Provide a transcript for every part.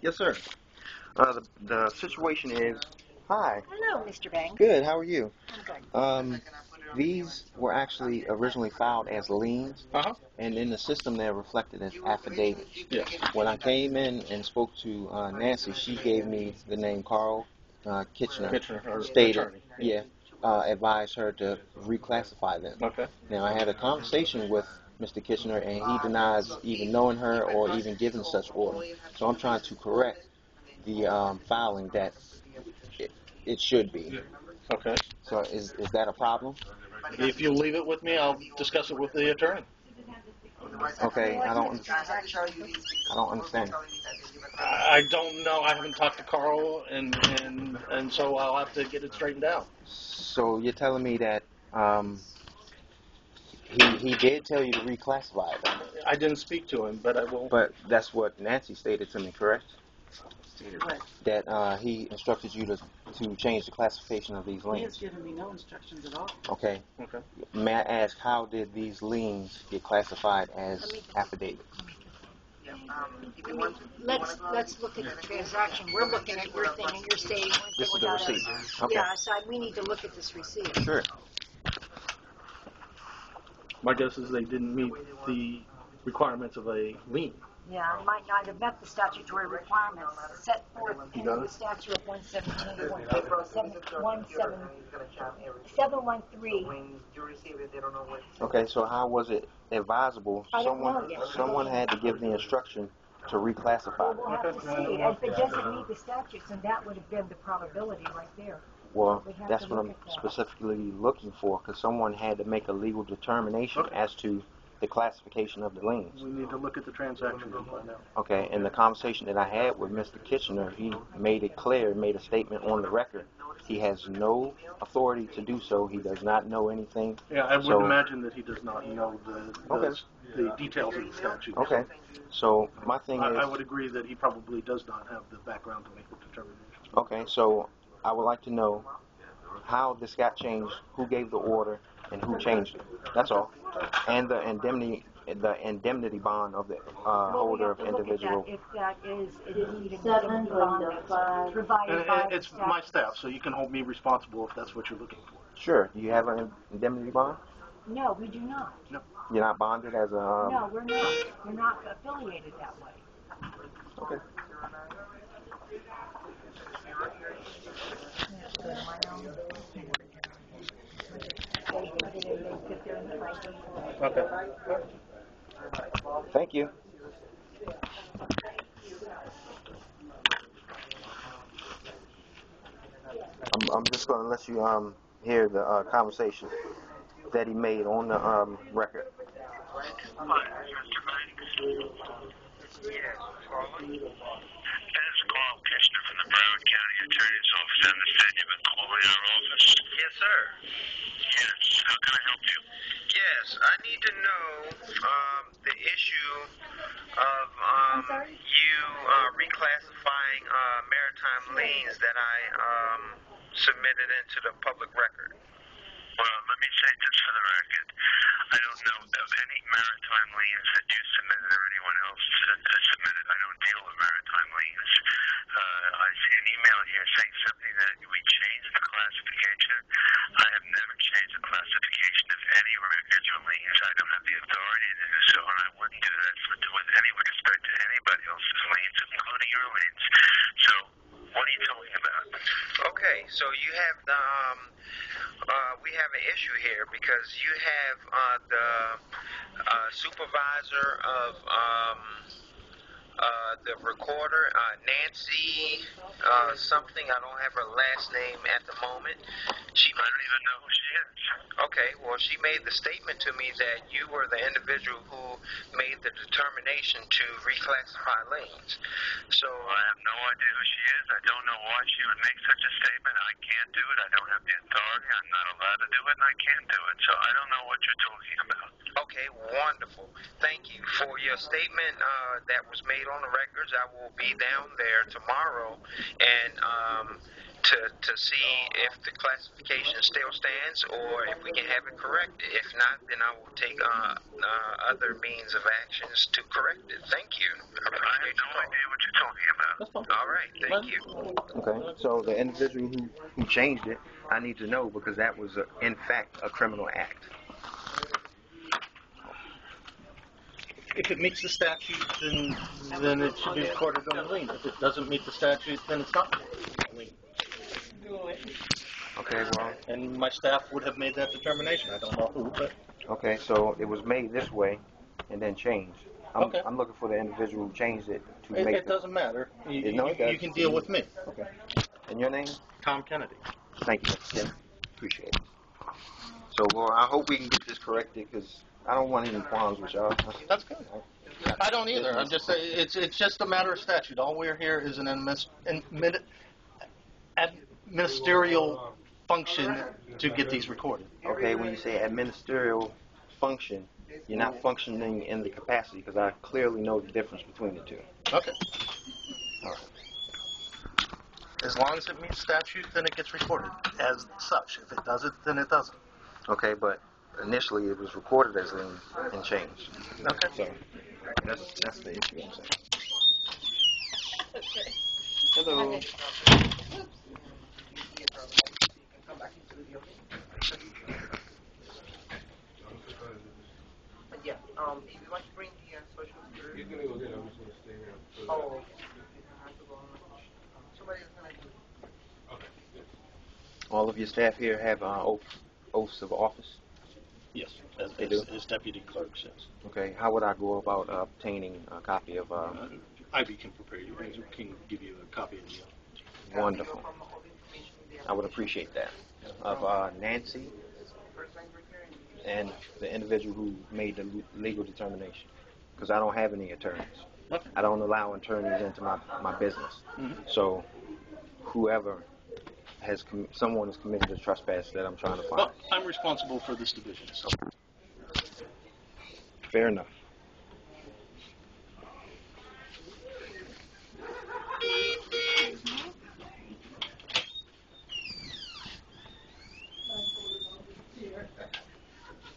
Yes, sir. The situation is, hi. Hello, Mr. Banks. Good. How are you? I'm good. These were actually originally filed as liens, and in the system they're reflected as affidavits. Yes. When I came in and spoke to Nancy, she gave me the name Carl Kitchener. Her Stated, attorney. yeah, advised her to reclassify them. Okay. Now I had a conversation with Mr. Kitchener, and he denies even knowing her or even giving such order. So I'm trying to correct the filing that it should be. Okay. So is that a problem? If you leave it with me, I'll discuss it with the attorney. Okay, I don't understand. I don't know. I haven't talked to Carl, and so I'll have to get it straightened out. So you're telling me that he did tell you to reclassify it? I didn't speak to him, but I will. But that's what Nancy stated to me, correct? Stated what? That he instructed you to change the classification of these He liens. has given me no instructions at all. Okay. Okay. May I ask, how did these liens get classified as affidavits? Let's look at the transaction. We're looking at your thing, and you're saying This is the receipt. Okay. Yeah, so we need to look at this receipt. Sure. My guess is they didn't meet the requirements of a lien. Yeah, it might not have met the statutory requirements set forth in the statute of 713. Okay, so how was it advisable? I don't know yet. Someone had to give the instruction to reclassify. We'll have to see. And if it doesn't meet the statutes, then that would have been the probability right there. Well, that's what I'm specifically looking for, because someone had to make a legal determination as to the classification of the liens. We need to look at the transaction and find out. Okay, and the conversation that I had with Mr. Kitchener, he made it clear, made a statement on the record. He has no authority to do so. He does not know anything. Yeah, I would imagine that he does not know the details of the statute. Okay, so my thing is... I would agree that he probably does not have the background to make the determination. Okay, so I would like to know how this got changed, who gave the order, and who changed it. That's all. And the indemnity bond of the holder of individual. If that is, it is an indemnity bond that's provided by It's my staff, so you can hold me responsible if that's what you're looking for. Sure. Do you have an indemnity bond? No, we do not. No. You're not bonded as a... No, we're not. We're not affiliated that way. Okay. Okay. Thank you. I'm just going to let you hear the conversation that he made on the record. This is Carl Kitchener from the Broward County Attorney's Office. I understand you've been calling our office. Yes, sir. Yes. How can I help you? Yes, I need to know the issue of you reclassifying maritime liens that I submitted into the public record. Well, let me say just for the record, I don't know of any maritime liens that you submitted or anyone else submitted. I don't deal with maritime liens. I see an email here saying something that we changed the classification. I have never changed the classification of any individual liens. I don't have the authority to do so, and I wouldn't do that with any respect to anybody else's liens, including your liens. So, what are you talking about? Okay, so you have the we have an issue here because you have the supervisor of the recorder, Nancy something. I don't have her last name at the moment. I don't even know who she is. Okay, well, she made the statement to me that you were the individual who made the determination to reclassify liens. So I have no idea who she is. I don't know why she would make such a statement. I can't do it. I don't have the authority. I'm not allowed to do it, and I can't do it. So I don't know what you're talking about. Okay, wonderful. Thank you for your statement that was made on the records. I will be down there tomorrow and to see if the classification still stands or if we can have it corrected. If not, then I will take other means of actions to correct it. Thank you. I have no idea what you're talking about. That's fine. All right, thank you. Okay, so the individual who changed it, I need to know because that was, in fact, a criminal act. If it meets the statute, then it should be recorded on the lien. If it doesn't meet the statute, then it's not recorded on the lien. Okay, well, And my staff would have made that determination. I don't know who, but okay, so it was made this way and then changed. Okay. I'm looking for the individual who changed it to it, make it doesn't matter. You, No, it does. you can deal with me. Okay. And your name? Tom Kennedy. Thank you, Mr. Kim. Appreciate it. So, well, I hope we can get this corrected because I don't want any qualms with y'all. That's good. I don't either. I'm just saying it's just a matter of statute. All we're here is an ministerial function to get these recorded. Okay, when you say administerial function, you're not functioning in the capacity because I clearly know the difference between the two. Okay. All right. As long as it meets statute, then it gets recorded as such. If it doesn't, then it doesn't. Okay, but initially it was recorded as lien and changed. Okay. So that's the issue I'm saying. Hello. Yeah, if you want to bring the social security. You're gonna go get it, I'm just gonna stay here. Oh, okay. Somebody's gonna do it. Okay. All of your staff here have oaths of office? Yes, They do? as deputy clerk says. Okay, how would I go about obtaining a copy of Ivy can prepare you. Can give you a copy of the Wonderful. I would appreciate that. Of Nancy and the individual who made the legal determination. Because I don't have any attorneys. Okay. I don't allow attorneys into my business. Mm-hmm. So whoever someone has committed a trespass that I'm trying to find. Well, I'm responsible for this division. So. Fair enough.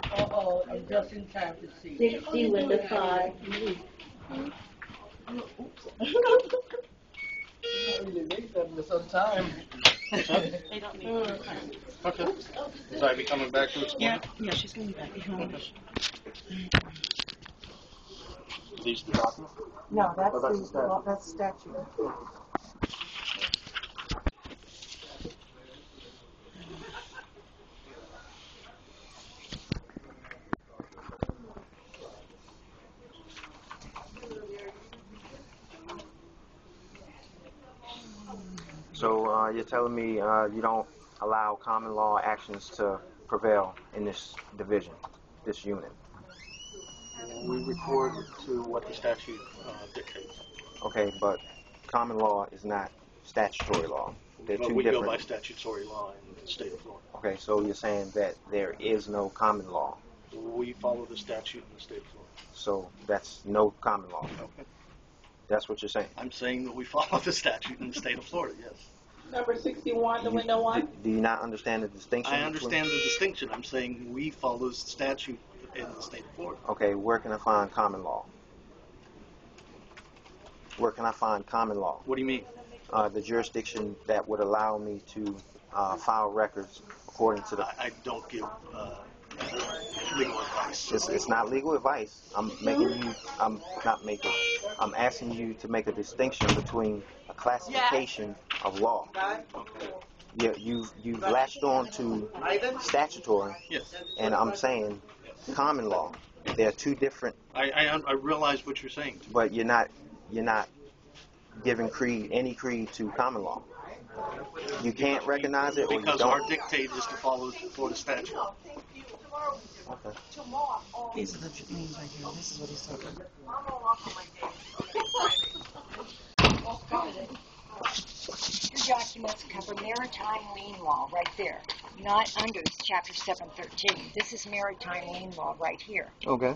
Uh-oh, I'm just in time to see. 60 with the 5. They don't need to. Okay. Is Ivy coming back to explain? Yeah, she's coming back. Okay. These the documents? No, that's statute. So you're telling me you don't allow common law actions to prevail in this division, this unit? We record to what the statute dictates. Okay, but common law is not statutory law. They're But two we different. go by statutory law in the state of Florida. Okay, so you're saying that there is no common law. We follow the statute in the state of Florida. So that's no common law. Okay. That's what you're saying. I'm saying that we follow the statute in the state of Florida, yes. Number 61, the window one. Do you not understand the distinction? I understand the distinction. I'm saying we follow the statute in the state of Florida. Okay, where can I find common law? Where can I find common law? What do you mean? The jurisdiction that would allow me to file records according to the... I don't give legal advice. It's not legal advice. I'm asking you to make a distinction between a classification of law. Yeah, you've latched on to statutory, Yes. and I'm saying common law. They're two different, I realize what you're saying. but you're not giving any creed to common law. You can't recognize it, or you Because don't. our dictate is to follow Florida statute. Okay. These are the names right here. This is what he's talking about. Your documents cover maritime lien law right there. not under Chapter 713. This is maritime lien law right here. Okay.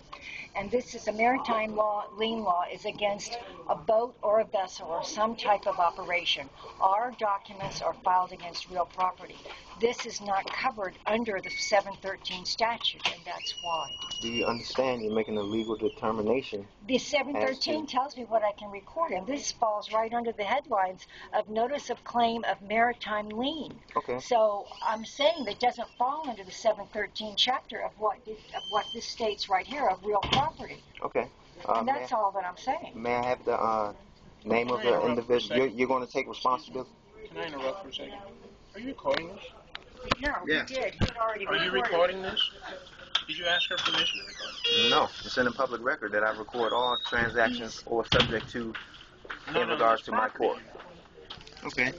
And this is a maritime law, lien law is against a boat or a vessel or some type of operation. Our documents are filed against real property. This is not covered under the 713 statute, and that's why. Do you understand you're making a legal determination? The 713 tells me what I can record, and this falls right under the headlines of Notice of Claim of Maritime Lien. Okay. So I'm saying that it doesn't fall under the 713 chapter of what this states right here of real property. Okay. And that's all that I'm saying. May I have the name of the individual? You're going to take responsibility? Can I interrupt for a second? Are you recording this? No, Yeah. he did. He had already Are you recording this? Did you ask her permission to record? No. It's in a public record that I record all transactions or subject to in regards to my court. Okay.